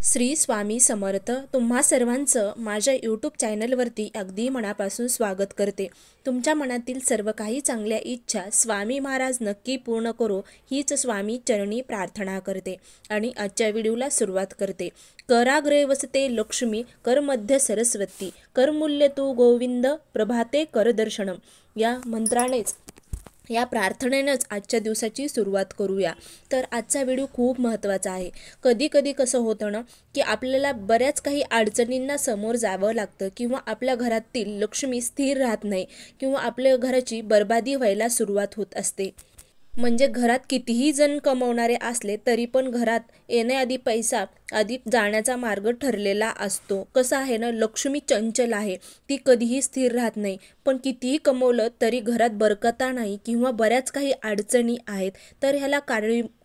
श्री स्वामी समर्थ. तुम्हा सर्वांचं माझ्या यूट्यूब चॅनलवरती अगदी मनापासून स्वागत करते. तुमच्या मनातील सर्व काही चांगल्या इच्छा स्वामी महाराज नक्की पूर्ण करो हीच स्वामी चरणी प्रार्थना करते. आणि आजच्या व्हिडिओला सुरुवात करते. कराग्रे वसते लक्ष्मी, कर मध्य सरस्वती, कर मूल्य तू गोविंद, प्रभाते कर दर्शनम. या मंत्रानेच या प्रार्थनेनंच आजच्या दिवसाची सुरुवात करूया. तर आजचा व्हिडिओ खूप महत्त्वाचा आहे. कधी कधी कसं होतं ना की आपल्याला बऱ्याच काही अडचणींना समोर जावं लागतं, किंवा आपल्या घरातील लक्ष्मी स्थिर राहत नाही, किंवा आपल्या घराची बर्बादी व्हायला सुरुवात होत असते. म्हणजे घरात कितीही जण कमवणारे असले तरी पण घरात येण्याआधी पैसा आधी जाण्याचा मार्ग ठरलेला असतो. कसं आहे ना, लक्ष्मी चंचल आहे, ती कधीही स्थिर राहत नाही. पण कितीही कमवलं तरी घरात बरकता नाही, किंवा बऱ्याच काही अडचणी आहेत. तर ह्याला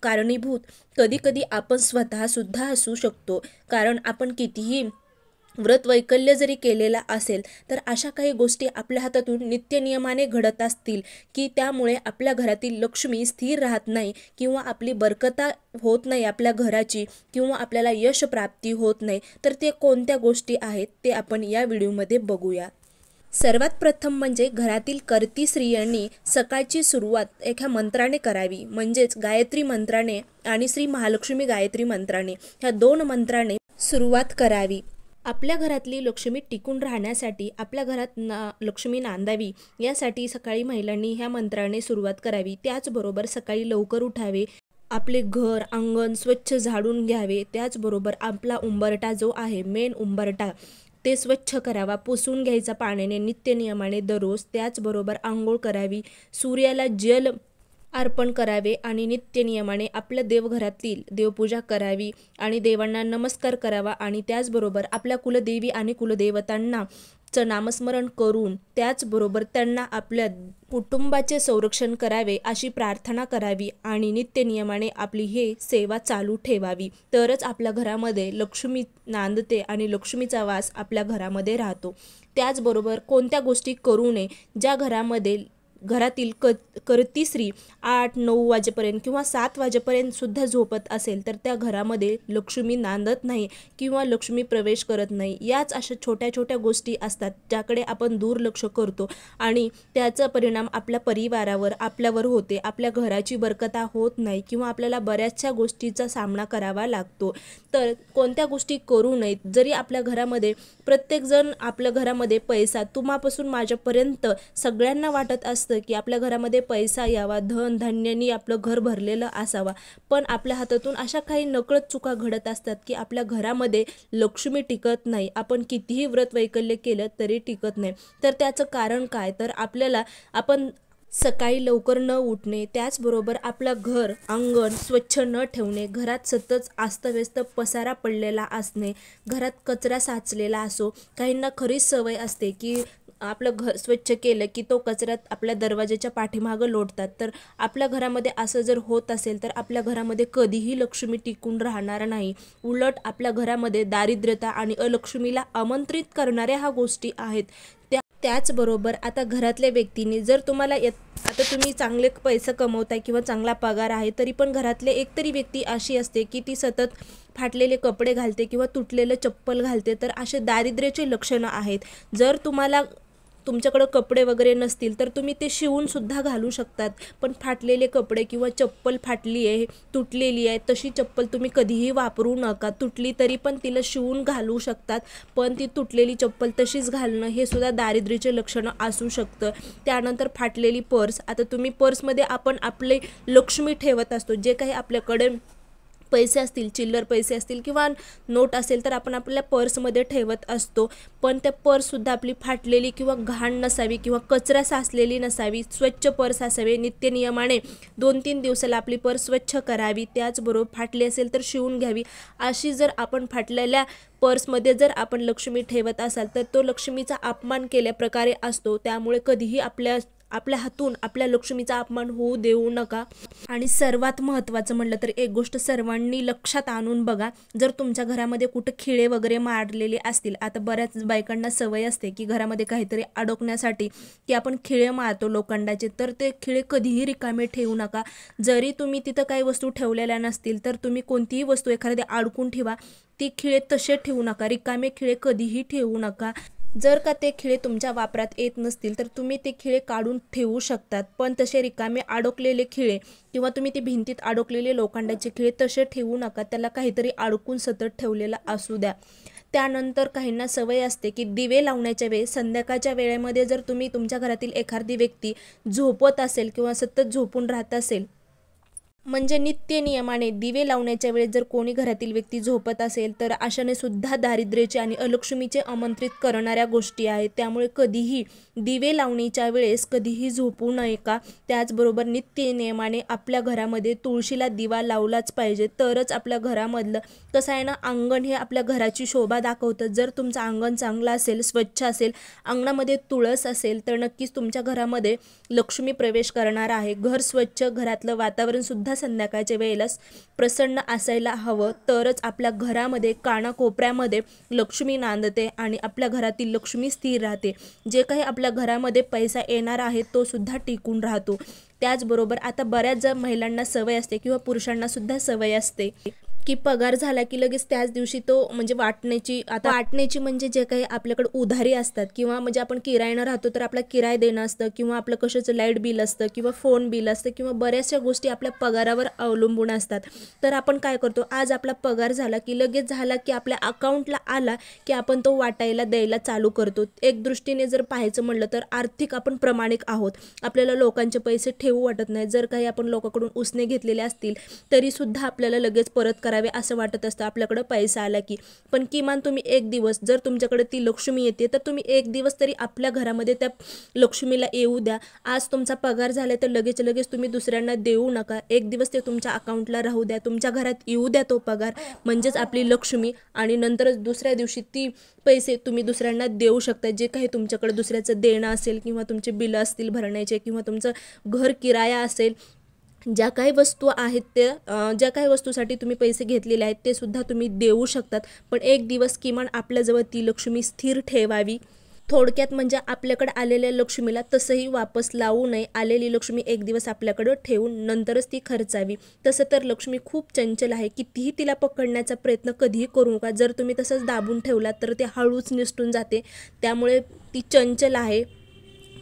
कारणीभूत कधी कधी आपण स्वतःसुद्धा असू शकतो. कारण आपण कितीही व्रत वैकल्य जरी केलेला असेल तर अशा काही गोष्टी आपल्या हातातून नित्यनियमाने घडत असतील की त्यामुळे आपल्या घरातील लक्ष्मी स्थिर राहत नाही, किंवा आपली बरकता होत नाही आपल्या घराची, किंवा आपल्याला यश प्राप्ती होत नाही. तर ते कोणत्या गोष्टी आहेत ते आपण या व्हिडिओमध्ये बघूया. सर्वात प्रथम म्हणजे घरातील कर्ती स्त्रियांनी सकाळची सुरुवात एका मंत्राने करावी, म्हणजेच गायत्री मंत्राने आणि श्री महालक्ष्मी गायत्री मंत्राने, ह्या दोन मंत्राने सुरुवात करावी. आपल्या घरातली लक्ष्मी टिकून राहण्यासाठी, आपल्या घरात लक्ष्मी नांदावी यासाठी सकाळी महिलांनी ह्या मंत्राने सुरुवात करावी. त्याचबरोबर सकाळी लवकर उठावे, आपले घर अंगण स्वच्छ झाडून घ्यावे. त्याचबरोबर आपला उंबरटा जो आहे, मेन उंबरटा, ते स्वच्छ करावा, पुसून घ्यायचा पाण्याने नित्यनियमाने दररोज. त्याचबरोबर आंघोळ करावी, सूर्याला जल अर्पण करावे आणि नित्यनियमाने आपल्या देवघरातील देवपूजा करावी आणि देवांना नमस्कार करावा. आणि त्याचबरोबर आपल्या कुलदेवी आणि कुलदेवतांना नामस्मरण करून त्याचबरोबर त्यांना आपल्या कुटुंबाचे संरक्षण करावे अशी प्रार्थना करावी आणि नित्यनियमाने आपली हे सेवा चालू ठेवावी. तरच आपल्या घरामध्ये लक्ष्मी नांदते आणि लक्ष्मीचा वास आपल्या घरामध्ये राहतो. त्याचबरोबर कोणत्या गोष्टी करू नये, ज्या घरातील कर्ती स्त्री 8-9 वाजेपर्यंत किंवा 7 वाजेपर्यंत सुद्धा झोपत असेल तर त्या घरामध्ये लक्ष्मी नांदत नाही, किंवा लक्ष्मी प्रवेश करत नाही. याच अशा छोट्या छोट्या गोष्टी असतात ज्याकडे आपण दुर्लक्ष करतो आणि त्याचा परिणाम आपल्या परिवारावर, आपल्यावर होते. आपल्या घराची बरकता होत नाही, किंवा आपल्याला बऱ्याचशा गोष्टीचा सामना करावा लागतो. तर कोणत्या गोष्टी करू नयेत. जरी आपल्या घरामध्ये प्रत्येकजण आपल्या घरामध्ये पैसा, तुम्हापासून माझ्यापर्यंत सगळ्यांना वाटत असतं की आपल्या घरामध्ये पैसा यावा, धन धान्यानी आपलं घर भरलेलं असावा, पण आपल्या हातातून अशा काही नकळत चुका घडत असतात की आपल्या घरामध्ये लक्ष्मी टिकत नाही. आपण कितीही व्रत वैकल्य केलं तरी टिकत नाही. तर त्याचं कारण काय, तर आपण सकाळी लवकर न उठणे, त्याचबरोबर आपलं घर अंगण स्वच्छ न ठेवणे, घरात सतत अस्तव्यस्त पसारा पडलेला असणे, घरात कचरा साचलेला असो. काहींना खरीच सवय असते की आपलं घर स्वच्छ केलं की तो कचरा आपल्या दरवाजाच्या पाठीमागं लोटतात. तर आपल्या घरामध्ये असं जर होत असेल तर आपल्या घरामध्ये कधीही लक्ष्मी टिकून राहणार नाही. उलट आपल्या घरामध्ये दारिद्र्यता आणि अलक्ष्मीला आमंत्रित करणाऱ्या ह्या गोष्टी आहेत. त्याचबरोबर आता घरातल्या व्यक्तींनी जर तुम्हाला आता तुम्ही चांगले पैसे कमवताय किंवा चांगला पगार आहे, तरी पण घरातले एकतरी व्यक्ती अशी असते की ती सतत फाटलेले कपडे घालते किंवा तुटलेलं चप्पल घालते. तर असे दारिद्र्याचे लक्षणं आहेत. जर तुमच्याकडं कपडे वगैरे नसतील तर तुम्ही ते शिवून सुद्धा घालू शकतात. पण फाटलेले कपडे किंवा चप्पल फाटली आहे, तुटलेली आहे, तशी चप्पल तुम्ही कधीही वापरू नका. तुटली तरी पण तिला शिवून घालू शकतात, पण ती तुटलेली चप्पल तशीच घालणं हे सुद्धा दारिद्र्याचे लक्षणं असू शकतं. त्यानंतर फाटलेली पर्स. आता तुम्ही पर्समध्ये आपण आपले लक्ष्मी ठेवत असतो. जे काही आपल्याकडे पैसे असतील, चिल्लर पैसे असतील किंवा नोट असेल तर आपण आपल्या पर्समध्ये ठेवत असतो. पण त्या पर्ससुद्धा आपली फाटलेली किंवा घाण नसावी, किंवा कचरा साचलेली नसावी, स्वच्छ पर्स असावे. नित्यनियमाने 2-3 दिवसाला आपली पर्स स्वच्छ करावी. त्याचबरोबर फाटली असेल तर शिवून घ्यावी. अशी जर आपण फाटलेल्या पर्समध्ये जर आपण लक्ष्मी ठेवत असाल तर तो लक्ष्मीचा अपमान केल्या प्रकारे असतो. त्यामुळे कधीही आपल्या हातून आपल्या लक्ष्मीचा अपमान होऊ देऊ नका. आणि सर्वात महत्त्वाचं म्हटलं तर एक गोष्ट सर्वांनी लक्षात आणून बघा. जर तुमच्या घरामध्ये कुठं खिळे वगैरे मारलेले असतील, आता बऱ्याच बायकांना सवय असते की घरामध्ये काहीतरी अडकण्यासाठी की आपण खिळे मारतो लोखंडाचे, तर ते खिळे कधीही रिकामे ठेवू नका. जरी तुम्ही तिथं काही वस्तू ठेवलेल्या नसतील तर तुम्ही कोणतीही वस्तू एखाद्या अडकून ठेवा. ती खिळे तसे ठेवू नका, रिकामे खिळे कधीही ठेवू नका। जर का ते खिळे तुमच्या वापरात येत नसतील तर तुम्ही ते खिळे काढून ठेवू शकतात, पण तसे रिकामे अडकलेले खिळे किंवा तुम्ही ते भिंतीत अडकलेले लोखंडाचे खिळे तसे ठेवू नका, त्याला काहीतरी अडकून सतत ठेवलेलं असू द्या। त्यानंतर काहींना सवय असते की दिवे लावण्याच्या वेळेस संध्याकाळच्या वेळेमध्ये जर तुम्ही तुमच्या घरातील एखादी व्यक्ती झोपत असेल किंवा सतत झोपून राहत असेल, म्हणजे नित्य नियमाने दिवे लावण्याच्या वेळेस जर कोणी घरातील व्यक्ती झोपत असेल तर अशाने सुद्धा दारिद्र्याचे आणि अलक्ष्मीचे आमंत्रित करणाऱ्या गोष्टी आहेत। त्यामुळे कधीही दिवे लावणीच्या वेळेस कधीही झोपू नये का। त्याचबरोबर नित्य नियमाने आपल्या घरामध्ये तुळशीला दिवा लावलाच पाहिजे, तरच आपल्या घरामधलं कसं आहे ना, अंगण हे आपल्या घराची शोभा दाखवतं। जर तुमचं अंगण चांगलं असेल, स्वच्छ असेल, अंगणामध्ये तुळस असेल तर नक्कीच तुमच्या घरामध्ये लक्ष्मी प्रवेश करणार आहे। घर स्वच्छ, घरातलं वातावरण सुद्धा संध्याकाळच्या वेळेला प्रसन्न असायला हवं, तरच आपल्या घरामध्ये कानाकोपऱ्यामध्ये लक्ष्मी नांदते आणि आपल्या घरातील लक्ष्मी स्थिर राहते। जे काही आपल्या घरामध्ये पैसा येणार आहे तो सुद्धा टिकून राहतो। त्याचबरोबर आता बऱ्याच जर महिलांना सवय असते किंवा पुरुषांना सुद्धा सवय असते की पगार झाला की लगेच त्याच दिवशी तो म्हणजे वाटण्याची, आता वाटण्याची म्हणजे जे काही आपल्याकडे उधारी असतात किंवा म्हणजे आपण किरायानं राहतो तर आपला किराया देणं असतं किंवा आपलं कशाचं लाईट बिल असतं किंवा फोन बिल असतं किंवा बऱ्याचशा गोष्टी आपल्या पगारावर अवलंबून असतात। तर आपण काय करतो, आज आपला पगार झाला की लगेच झाला की आपल्या अकाउंटला आला की आपण तो वाटायला द्यायला चालू करतो। एक दृष्टीने जर पाहायचं म्हणलं तर आर्थिक आपण प्रामाणिक आहोत, आपल्याला लोकांचे पैसे ठेवू वाटत नाही। जर काही आपण लोकांकडून उसने घेतलेले असतील तरी सुद्धा आपल्याला लगेच परत करावे असं वाटत असतं आपल्याकडे पैसा आला की। पण किमान तुम्ही एक दिवस जर तुमच्याकडे ती लक्ष्मी येते तर तुम्ही एक दिवस तरी आपल्या घरामध्ये त्या लक्ष्मीला येऊ द्या। आज तुमचा पगार झाला तर लगेच तुम्ही दुसऱ्यांना देऊ नका, एक दिवस ते तुमच्या अकाउंटला राहू द्या, तुमच्या घरात येऊ द्या तो पगार, म्हणजेच आपली लक्ष्मी, आणि नंतरच दुसऱ्या दिवशी ती पैसे तुम्ही दुसऱ्यांना देऊ शकता। जे काही तुमच्याकडे दुसऱ्याचं देणं असेल किंवा तुमचे बिलं असतील भरण्याचे किंवा तुमचं घर किराया असेल, ज्या काही वस्तू आहेत त्या ज्या काही वस्तूसाठी तुम्ही पैसे घेतलेले आहेत ते सुद्धा तुम्ही देऊ शकतात। पण एक दिवस किमान आपल्याजवळ ती लक्ष्मी स्थिर ठेवावी। थोडक्यात म्हणजे आपल्याकडे आलेल्या लक्ष्मीला तसंही वापस लावू नये, आलेली लक्ष्मी एक दिवस आपल्याकडं ठेवून नंतरच ती खर्चावी। तसं तर लक्ष्मी खूप चंचल आहे, कितीही तिला पकडण्याचा प्रयत्न कधीही करू नका। जर तुम्ही तसंच दाबून ठेवलात तर ते हळूच निसटून जाते, त्यामुळे ती चंचल आहे।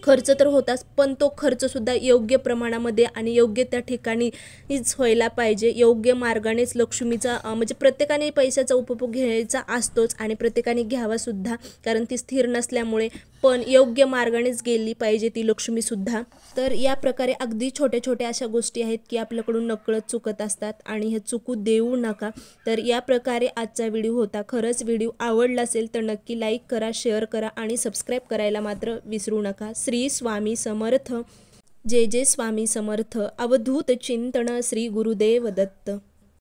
खर्च तर होताच, पण तो खर्चसुद्धा योग्य प्रमाणामध्ये आणि योग्य त्या ठिकाणीच व्हायला पाहिजे। योग्य मार्गानेच लक्ष्मीचा म्हणजे प्रत्येकाने पैशाचा उपभोग घ्यायचा असतोच आणि प्रत्येकाने घ्यावासुद्धा, कारण ती स्थिर नसल्यामुळे, पण योग्य मार्गानेच गेली पाहिजे ती लक्ष्मीसुद्धा। तर या प्रकारे अगदी छोट्या छोट्या अशा गोष्टी आहेत की आपल्याकडून नकळत चुकत असतात आणि हे चुकू देऊ नका। तर या प्रकारे आजचा व्हिडिओ होता। खरंच व्हिडिओ आवडला असेल तर नक्की लाईक करा, शेअर करा आणि सबस्क्राईब करायला मात्र विसरू नका। श्री स्वामी समर्थ। जय जय स्वामी समर्थ। अवधूत चिंतन श्री गुरुदेव दत्त।